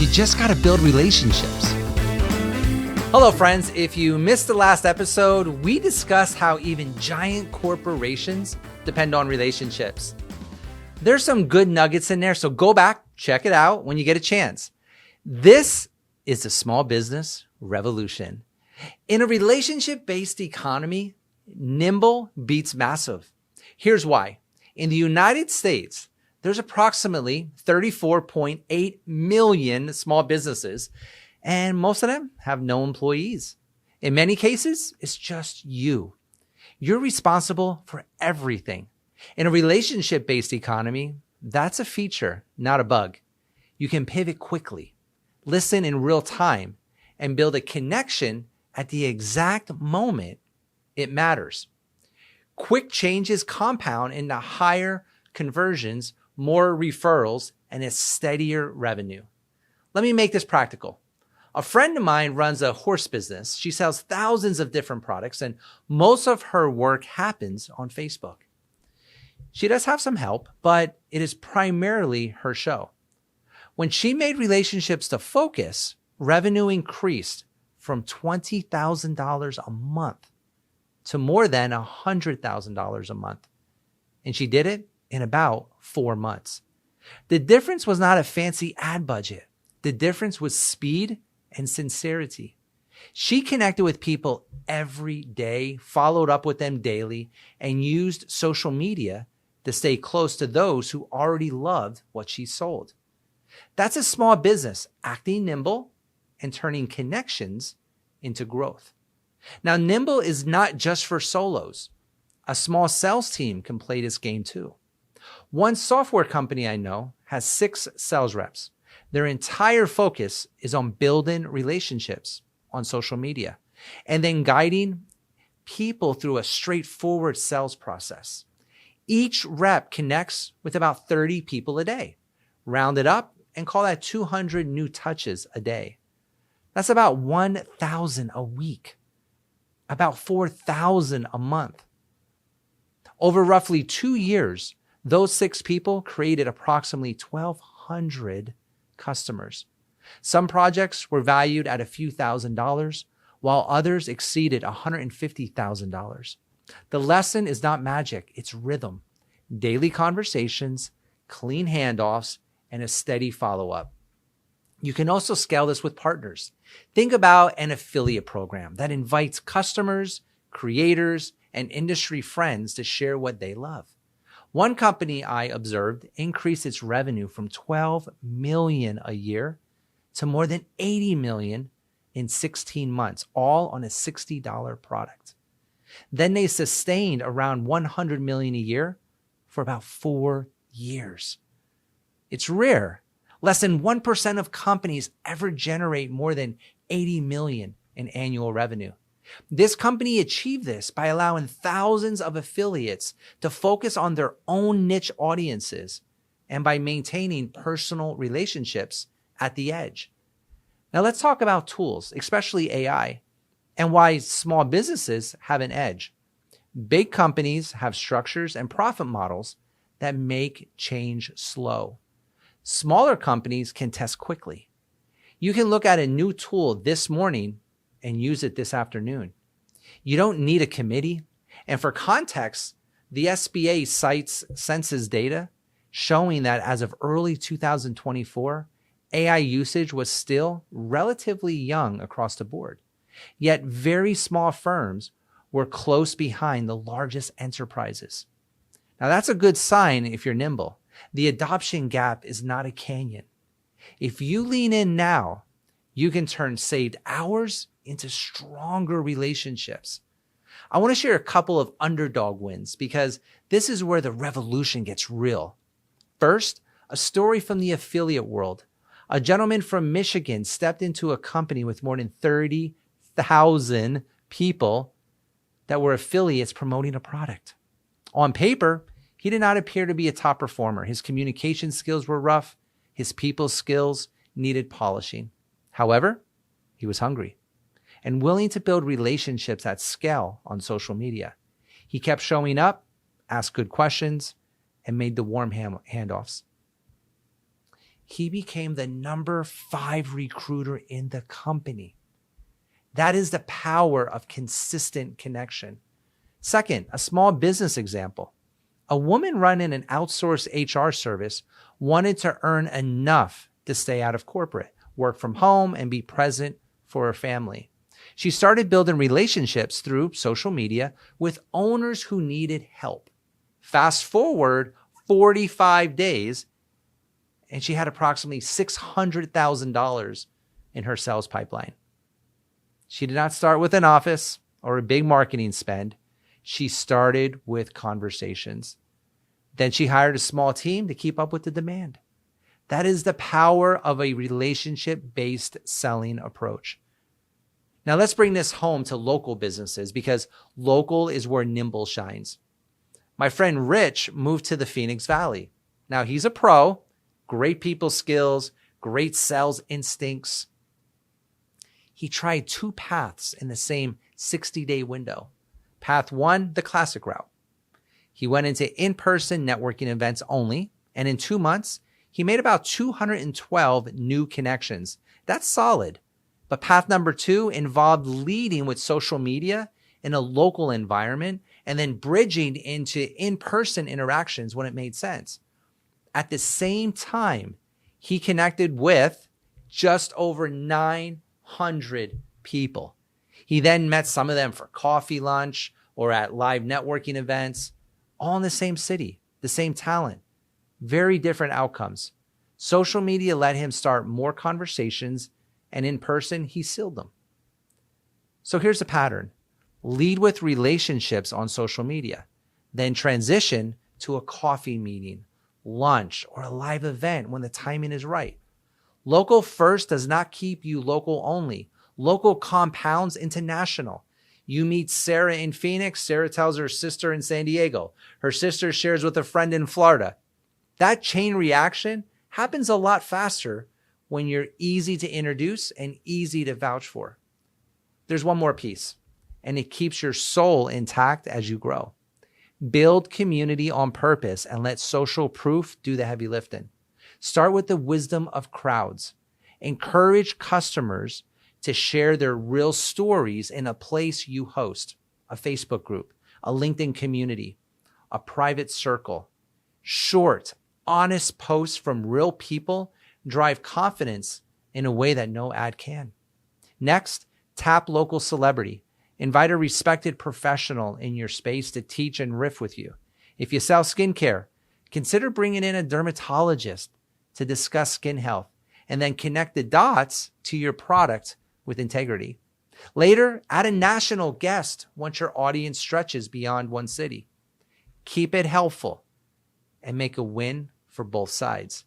You just got to build relationships. Hello, friends. If you missed the last episode, we discussed how even giant corporations depend on relationships. There's some good nuggets in there, so go back, check it out when you get a chance. This is the small business revolution. In a relationship-based economy, nimble beats massive. Here's why. In the United States, there's approximately 34.8 million small businesses, and most of them have no employees. In many cases, it's just you. You're responsible for everything. In a relationship-based economy, that's a feature, not a bug. You can pivot quickly, listen in real time, and build a connection at the exact moment it matters. Quick changes compound into higher conversions, more referrals, and a steadier revenue. Let me make this practical. A friend of mine runs a horse business. She sells thousands of different products, and most of her work happens on Facebook. She does have some help, but it is primarily her show. When she made relationships the focus, revenue increased from $20,000 a month to more than $100,000 a month. And she did it in about 4 months. The difference was not a fancy ad budget. The difference was speed and sincerity. She connected with people every day, followed up with them daily, and used social media to stay close to those who already loved what she sold. That's a small business acting nimble and turning connections into growth. Now, nimble is not just for solos. A small sales team can play this game too. One software company I know has 6 sales reps. Their entire focus is on building relationships on social media and then guiding people through a straightforward sales process. Each rep connects with about 30 people a day. Round it up and call that 200 new touches a day. That's about 1,000 a week, about 4,000 a month. Over roughly 2 years, those 6 people created approximately 1,200 customers. Some projects were valued at a few $1,000s, while others exceeded $150,000. The lesson is not magic, it's rhythm, daily conversations, clean handoffs, and a steady follow-up. You can also scale this with partners. Think about an affiliate program that invites customers, creators, and industry friends to share what they love. One company I observed increased its revenue from $12 million a year to more than $80 million in 16 months, all on a $60 product. Then they sustained around $100 million a year for about 4 years. It's rare. Less than 1% of companies ever generate more than $80 million in annual revenue. This company achieved this by allowing thousands of affiliates to focus on their own niche audiences and by maintaining personal relationships at the edge. Now let's talk about tools, especially AI, and why small businesses have an edge. Big companies have structures and profit models that make change slow. Smaller companies can test quickly. You can look at a new tool this morning and use it this afternoon. You don't need a committee. And for context, the SBA cites census data showing that as of early 2024, AI usage was still relatively young across the board. Yet very small firms were close behind the largest enterprises. Now that's a good sign if you're nimble. The adoption gap is not a canyon. If you lean in now, you can turn saved hours into stronger relationships. I want to share a couple of underdog wins because this is where the revolution gets real. First, a story from the affiliate world. A gentleman from Michigan stepped into a company with more than 30,000 people that were affiliates promoting a product. On paper, he did not appear to be a top performer. His communication skills were rough. His people skills needed polishing. However, he was hungry and willing to build relationships at scale on social media. He kept showing up, asked good questions, and made the warm handoffs. he became the #5 recruiter in the company. That is the power of consistent connection. Second, a small business example. A woman running an outsourced HR service wanted to earn enough to stay out of corporate, work from home, and be present for her family. She started building relationships through social media with owners who needed help. Fast forward 45 days, and she had approximately $600,000 in her sales pipeline. She did not start with an office or a big marketing spend. She started with conversations. Then she hired a small team to keep up with the demand. That is the power of a relationship-based selling approach. Now let's bring this home to local businesses, because local is where Nimble shines. My friend Rich moved to the Phoenix Valley. Now he's a pro, great people skills, great sales instincts. He tried 2 paths in the same 60-day window. Path 1, the classic route. He went into in-person networking events only, and in 2 months, he made about 212 new connections. That's solid. But path number 2 involved leading with social media in a local environment and then bridging into in-person interactions when it made sense. At the same time, he connected with just over 900 people. He then met some of them for coffee, lunch, or at live networking events, all in the same city, the same talent, very different outcomes. Social media let him start more conversations, and in person, he sealed them. So here's the pattern. Lead with relationships on social media, then transition to a coffee meeting, lunch, or a live event when the timing is right. Local first does not keep you local only. Local compounds into national. You meet Sarah in Phoenix. Sarah tells her sister in San Diego. Her sister shares with a friend in Florida. That chain reaction happens a lot faster when you're easy to introduce and easy to vouch for. There's one more piece, and it keeps your soul intact as you grow. Build community on purpose and let social proof do the heavy lifting. Start with the wisdom of crowds. Encourage customers to share their real stories in a place you host, a Facebook group, a LinkedIn community, a private circle. Short, honest posts from real people drive confidence in a way that no ad can. Next, tap local celebrity. Invite a respected professional in your space to teach and riff with you. If you sell skincare, consider bringing in a dermatologist to discuss skin health, and then connect the dots to your product with integrity. Later, add a national guest once your audience stretches beyond one city. Keep it helpful and make a win for both sides.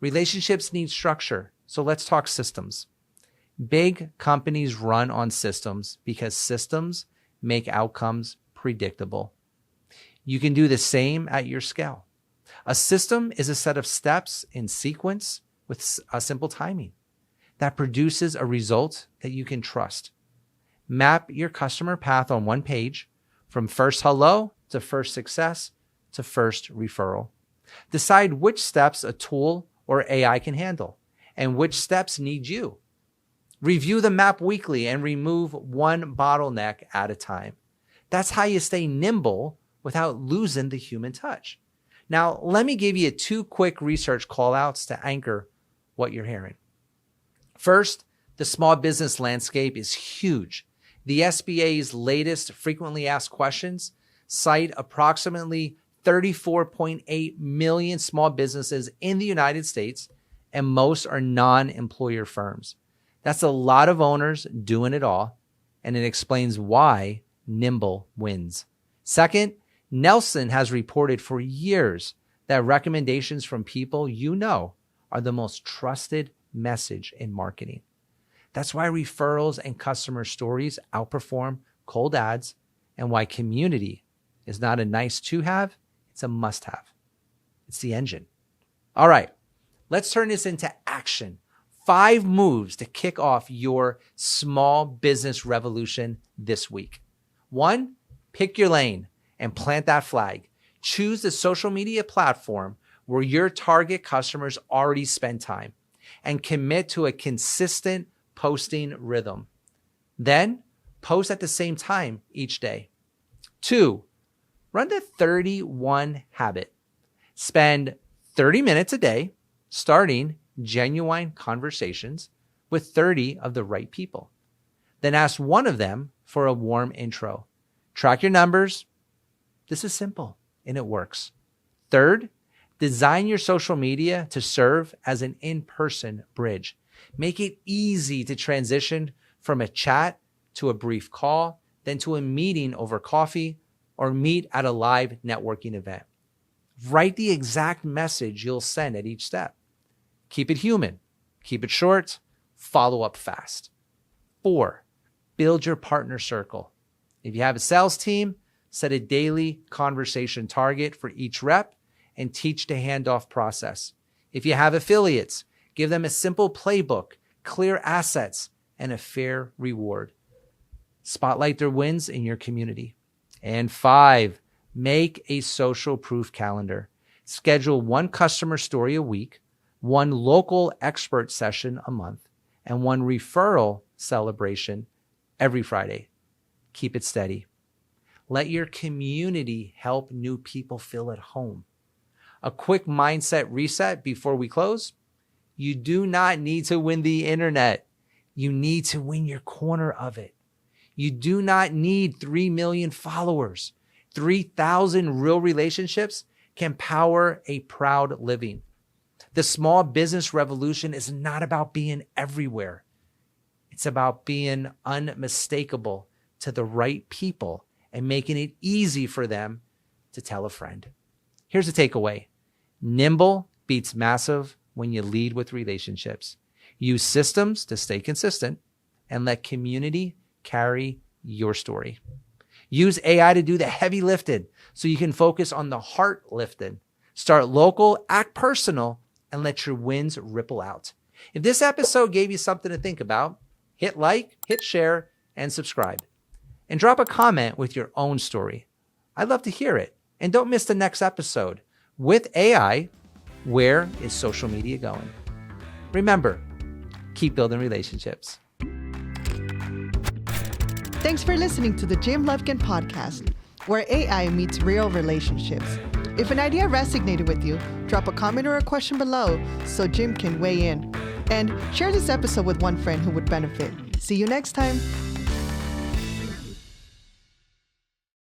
Relationships need structure, so let's talk systems. Big companies run on systems because systems make outcomes predictable. You can do the same at your scale. A system is a set of steps in sequence with a simple timing that produces a result that you can trust. Map your customer path on one page, from first hello to first success to first referral. Decide which steps a tool or AI can handle and which steps need you. Review the map weekly and remove one bottleneck at a time. That's how you stay nimble without losing the human touch. Now, let me give you 2 quick research callouts to anchor what you're hearing. First, the small business landscape is huge. The SBA's latest frequently asked questions cite approximately 34.8 million small businesses in the United States, and most are non-employer firms. That's a lot of owners doing it all, and it explains why Nimble wins. Second, Nelson has reported for years that recommendations from people you know are the most trusted message in marketing. That's why referrals and customer stories outperform cold ads, and why community is not a nice to have, it's a must have. It's the engine. All right, let's turn this into action. 5 moves to kick off your small business revolution this week. 1, pick your lane and plant that flag. Choose the social media platform where your target customers already spend time, and commit to a consistent posting rhythm. Then post at the same time each day. 2, run the 31 habit. Spend 30 minutes a day starting genuine conversations with 30 of the right people. Then ask one of them for a warm intro. Track your numbers. This is simple and it works. 3rd, design your social media to serve as an in-person bridge. Make it easy to transition from a chat to a brief call, then to a meeting over coffee, or meet at a live networking event. Write the exact message you'll send at each step. Keep it human, keep it short, follow up fast. 4, build your partner circle. If you have a sales team, set a daily conversation target for each rep and teach the handoff process. If you have affiliates, give them a simple playbook, clear assets, and a fair reward. Spotlight their wins in your community. And 5, make a social proof calendar. Schedule 1 customer story a week, 1 local expert session a month, and 1 referral celebration every Friday. Keep it steady. Let your community help new people feel at home. A quick mindset reset before we close. You do not need to win the internet. You need to win your corner of it. You do not need 3 million followers. 3,000 real relationships can power a proud living. The small business revolution is not about being everywhere. It's about being unmistakable to the right people and making it easy for them to tell a friend. Here's the takeaway. Nimble beats massive when you lead with relationships. Use systems to stay consistent and let community carry your story. Use AI to do the heavy lifting so you can focus on the heart lifting. Start local, act personal, and let your wins ripple out. If this episode gave you something to think about, hit like, hit share, and subscribe. And drop a comment with your own story. I'd love to hear it. And don't miss the next episode. With AI, where is social media going? Remember, keep building relationships. Thanks for listening to the Jim Lufkin Podcast, where AI meets real relationships. If an idea resonated with you, drop a comment or a question below so Jim can weigh in. And share this episode with one friend who would benefit. See you next time.